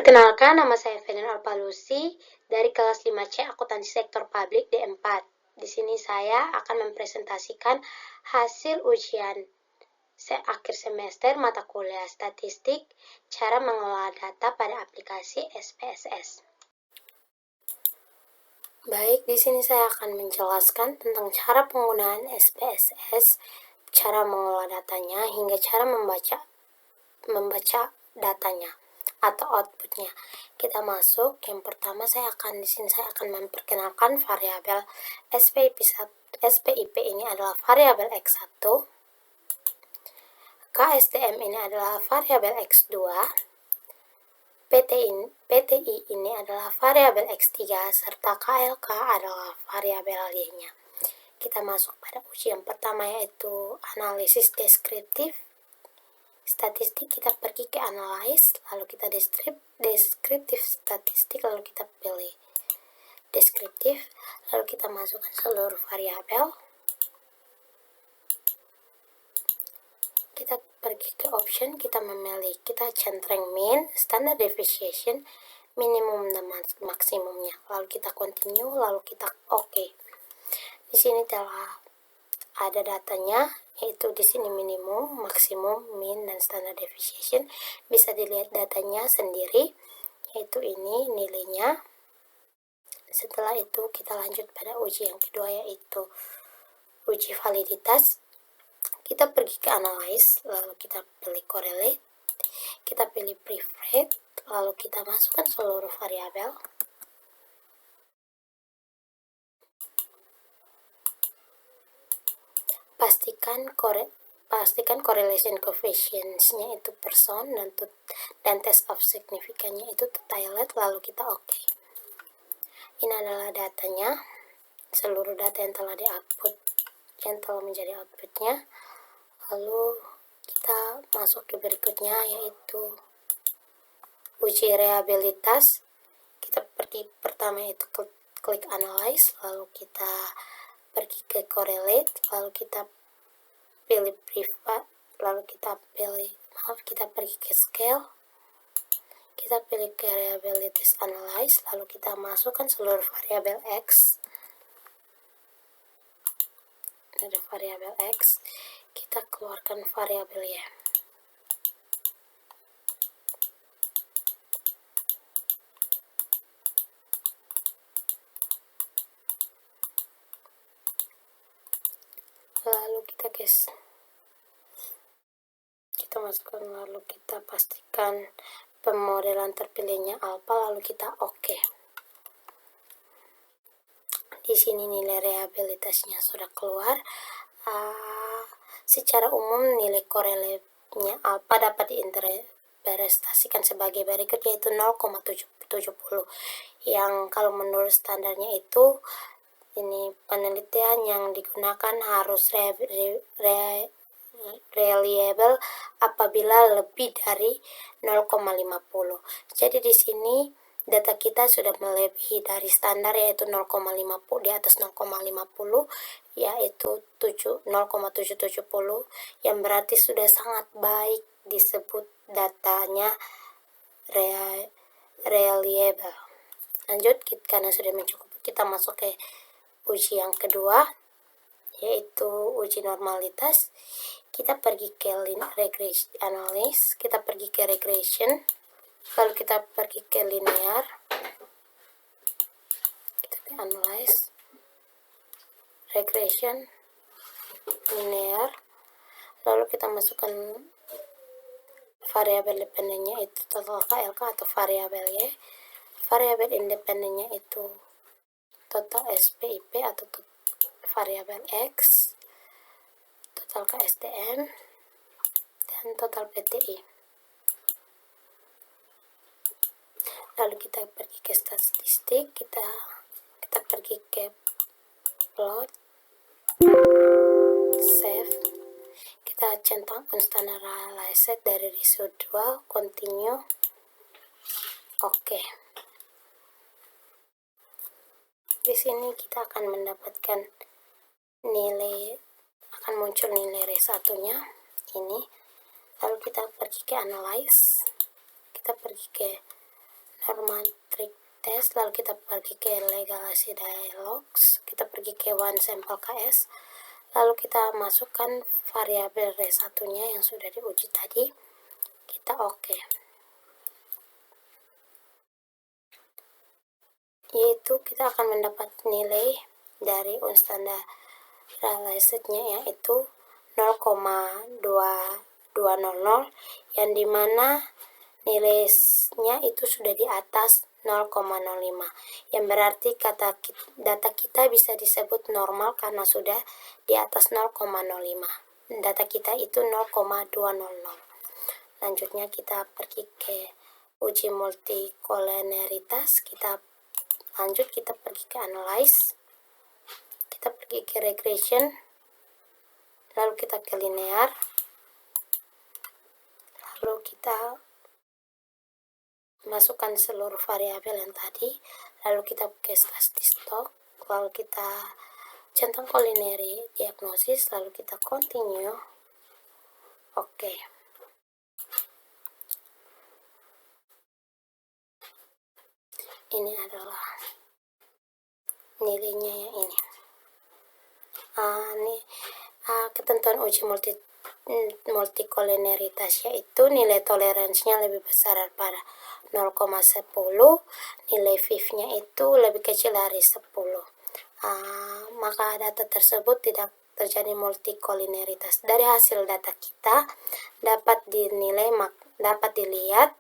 Perkenalkan, nama saya Fenen Alpalusi dari kelas 5C Akuntansi Sektor Publik D4. Di sini saya akan mempresentasikan hasil ujian akhir semester mata kuliah statistik, cara mengelola data pada aplikasi SPSS. Baik, di sini saya akan menjelaskan tentang cara penggunaan SPSS, cara mengelola datanya, hingga cara membaca datanya atau outputnya. Kita masuk. Yang pertama saya akan memperkenalkan variabel SPIP ini adalah variabel X1, KSDM ini adalah variabel X2, PTI ini adalah variabel X3, serta KLK adalah variabel Y-nya. Kita masuk pada ujian pertama, yaitu analisis deskriptif statistik. Kita pergi ke analyze, lalu kita deskriptif statistik, lalu kita pilih deskriptif, lalu kita masukkan seluruh variabel. Kita pergi ke option, kita memilih, kita centreng mean, standard deviation, minimum dan maksimumnya, lalu kita continue, lalu kita OK. Di sini telah ada datanya, yaitu di sini minimum, maksimum, mean, dan standard deviation. Bisa dilihat datanya sendiri, yaitu ini nilainya. Setelah itu kita lanjut pada uji yang kedua, yaitu uji validitas. Kita pergi ke analyze, lalu kita pilih correlate, kita pilih preferred, lalu kita masukkan seluruh variabel. Pastikan correlation coefficients-nya itu person dan test of significance-nya itu totaled, lalu kita OK. Ini adalah datanya, seluruh data yang telah menjadi outputnya. Lalu kita masuk ke berikutnya, yaitu uji reliabilitas. Kita pergi pertama itu klik analyze, lalu kita pergi ke correlate, lalu kita pilih preferred, lalu kita pergi ke scale, kita pilih ke reliabilities analyze, lalu kita masukkan seluruh variabel X. Ada variabel X, kita keluarkan variabel Y. Lalu kita masukkan, lalu kita pastikan pemodelan terpilihnya alpha, lalu kita OK. Di sini nilai reliabilitasnya sudah keluar. Secara umum nilai korelasinya alpha dapat diinterpretasikan sebagai berikut, yaitu 0,70, yang kalau menurut standarnya itu ini penelitian yang digunakan harus reliable apabila lebih dari 0,50. Jadi di sini data kita sudah melebihi dari standar, yaitu 0,50, di atas 0,50 yaitu 0,770, yang berarti sudah sangat baik disebut datanya reliable. Lanjut, karena sudah mencukupi, kita masuk ke uji yang kedua, yaitu uji normalitas. Kita pergi ke regression analysis, kita pergi ke regression, lalu kita pergi ke linear, kita ke analyze, regression, linear, lalu kita masukkan variabel dependennya itu total KLK atau variabel Y, variabel independennya itu total SPIP atau variabel X, total KSDM, dan total PTI. Lalu kita pergi ke statistik, kita pergi ke plot, save, kita centang unstandardized dari residual, continue, OK. Di sini kita akan mendapatkan muncul nilai R1-nya ini. Lalu kita pergi ke analyze, kita pergi ke normatric test, lalu kita pergi ke legalisasi dialogs, kita pergi ke one sample KS, lalu kita masukkan variabel R1 nya yang sudah diuji tadi, kita oke. Yaitu kita akan mendapat nilai dari unstandardized-nya yaitu 0,2200, yang dimana nilainya itu sudah di atas 0,05, yang berarti data kita bisa disebut normal karena sudah di atas 0,05. Data kita itu 0,200. Lanjutnya kita pergi ke uji multikoliniaritas, kita pergi ke analyze, kita pergi ke regression, lalu kita ke linear, lalu kita masukkan seluruh variabel yang tadi, lalu kita ke Stochastic, lalu kita centang collinear diagnosis, lalu kita continue. Oke. Ini adalah nilainya yang ini. Ketentuan uji multikoliniaritas yaitu nilai toleransinya lebih besar daripada 0,10, nilai VIF-nya itu lebih kecil dari 10. Maka data tersebut tidak terjadi multikoliniaritas. Dari hasil data kita dapat dilihat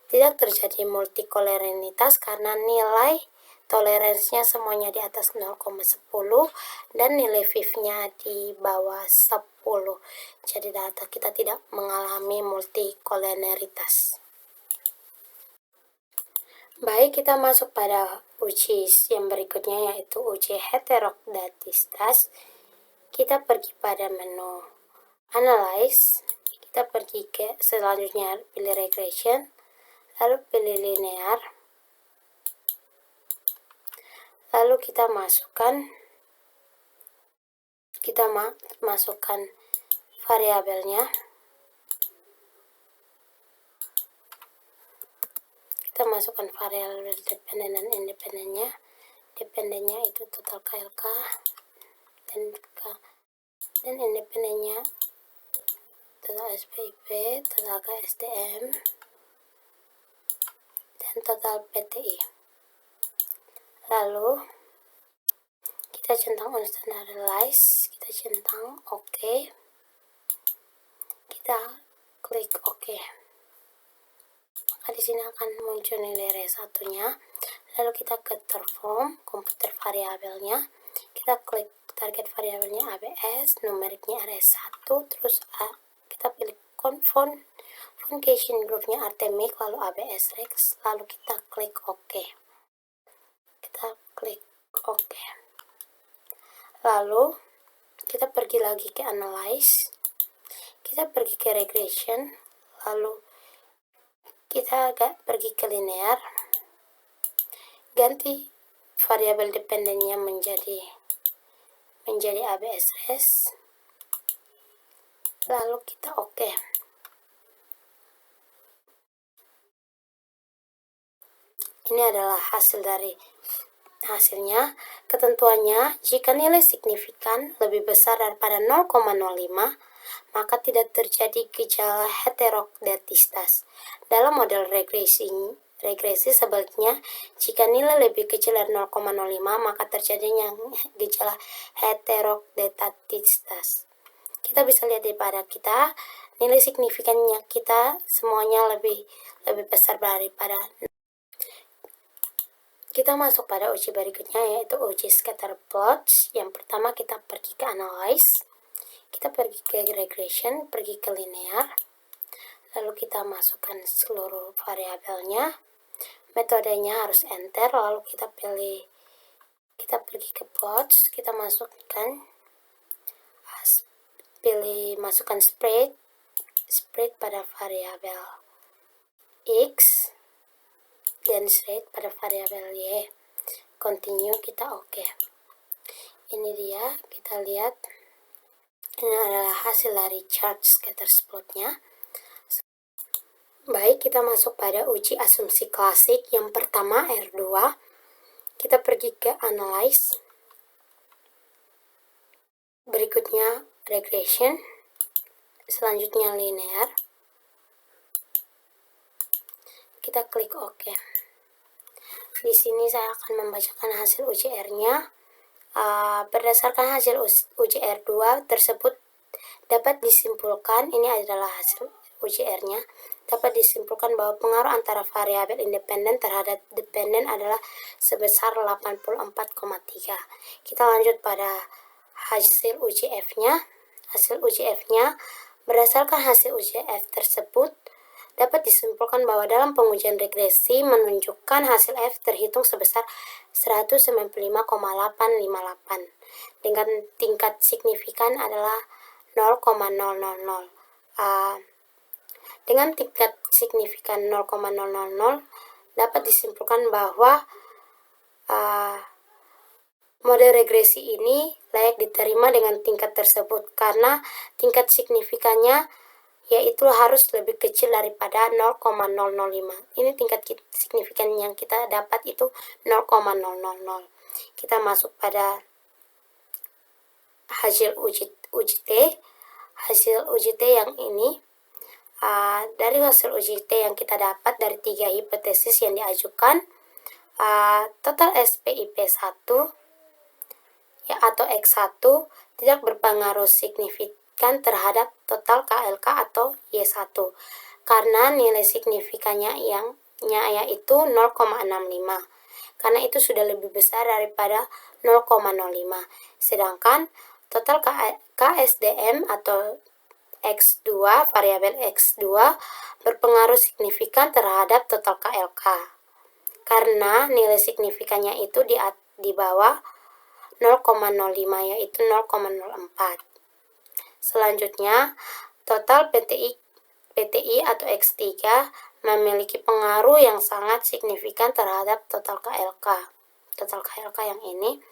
tidak terjadi multikoliniaritas karena nilai toleransinya semuanya di atas 0,10 dan nilai VIF-nya di bawah 10. Jadi data kita tidak mengalami multikoliniaritas. Baik, kita masuk pada uji yang berikutnya yaitu uji heterodatitas. Kita pergi pada menu analyze, kita pergi ke selanjutnya pilih regression, lalu pilih linear, lalu kita masukkan variabelnya. Kita masukkan variabel dependen dan independennya. Dependennya itu total KLK dan independennya total SPIP, total KSDM, dan total PTI. Lalu kita centang unstandardized, kita centang OK, kita klik OK. Maka di sini akan muncul nilai R1-nya. Lalu kita ke transform komputer variabelnya, kita klik target variabelnya ABS, numeriknya RS1, terus kita pilih convocation groupnya Artemic, lalu ABS Rex, lalu kita klik OK. Kita klik OK. Lalu kita pergi lagi ke analyze, kita pergi ke regression, lalu kita pergi ke linear, ganti variabel dependennya menjadi ABS res, lalu kita OK. Ini adalah hasilnya. Ketentuannya, jika nilai signifikan lebih besar daripada 0,05, maka tidak terjadi gejala heterodatitas. Dalam model regresi sebaliknya, jika nilai lebih kecil dari 0,05, maka terjadinya gejala heterodatitas. Kita bisa lihat daripada kita, nilai signifikannya kita semuanya lebih besar daripada. Kita masuk pada uji berikutnya yaitu uji scatter plots. Yang pertama kita pergi ke analyze, kita pergi ke regression, pergi ke linear, lalu kita masukkan seluruh variabelnya. Metodenya harus enter, lalu kita pergi ke plots, kita masukkan masukkan spread pada variabel X dan spread pada variabel Y. Continue, kita OK. Ini dia, kita lihat. Ini adalah hasil dari chart scatter plotnya. Baik, kita masuk pada uji asumsi klasik. Yang pertama R2. Kita pergi ke Analyze. Berikutnya Regression. Selanjutnya Linear. Kita klik OK. Di sini saya akan membacakan hasil uji R-nya. Berdasarkan hasil uji R2 tersebut dapat disimpulkan, ini adalah hasil uji R-nya, dapat disimpulkan bahwa pengaruh antara variabel independen terhadap dependen adalah sebesar 84,3. Kita lanjut pada hasil uji F-nya. Hasil uji F-nya, berdasarkan hasil uji F tersebut, dapat disimpulkan bahwa dalam pengujian regresi menunjukkan hasil F terhitung sebesar 195,858 dengan tingkat signifikan adalah 0,000. Dengan tingkat signifikan 0,000 dapat disimpulkan bahwa model regresi ini layak diterima dengan tingkat tersebut karena tingkat signifikannya yaitu harus lebih kecil daripada 0,005. Ini tingkat signifikan yang kita dapat itu 0,000. Kita masuk pada hasil uji T. Hasil uji T yang ini, dari hasil uji T yang kita dapat dari 3 hipotesis yang diajukan, total SPIP 1 ya, atau X1 tidak berpengaruh signifikan terhadap total KLK atau Y1 karena nilai signifikannya yaitu 0,65, karena itu sudah lebih besar daripada 0,05. Sedangkan total KSDM atau X2, variabel X2 berpengaruh signifikan terhadap total KLK karena nilai signifikannya itu di bawah 0,05 yaitu 0,04. Selanjutnya, total PTI atau X3 memiliki pengaruh yang sangat signifikan terhadap total KLK. Total KLK yang ini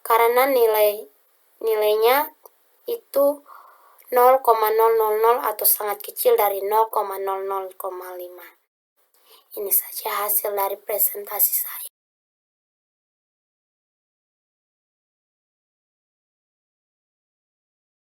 karena nilainya itu 0,000 atau sangat kecil dari 0,00,5. Ini saja hasil dari presentasi saya.